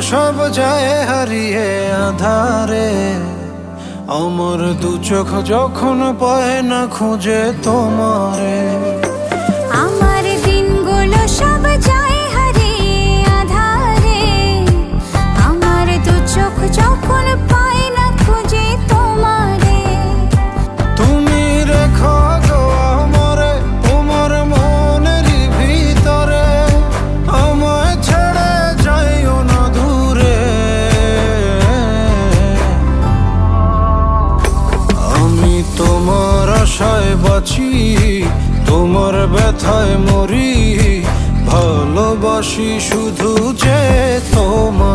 সব যায় হারিয়ে আধারে, আমার দু চোখ যখন পায় না খুঁজে তোমারে। আমার দিনগুলো সব যায় হারিয়ে আঁধারে, আমার দু চোখ যখন পায় না খুঁজে তোমারে। তুমি রেখো গো আমারে তোমার মনের ভিতরে, আমায় ছেড়ে যাইও না দূরে। আমি তোমার আশায় বাঁচি, তোমার ব্যথায় মরি, ভালোবাসি শুধু যে তোমার।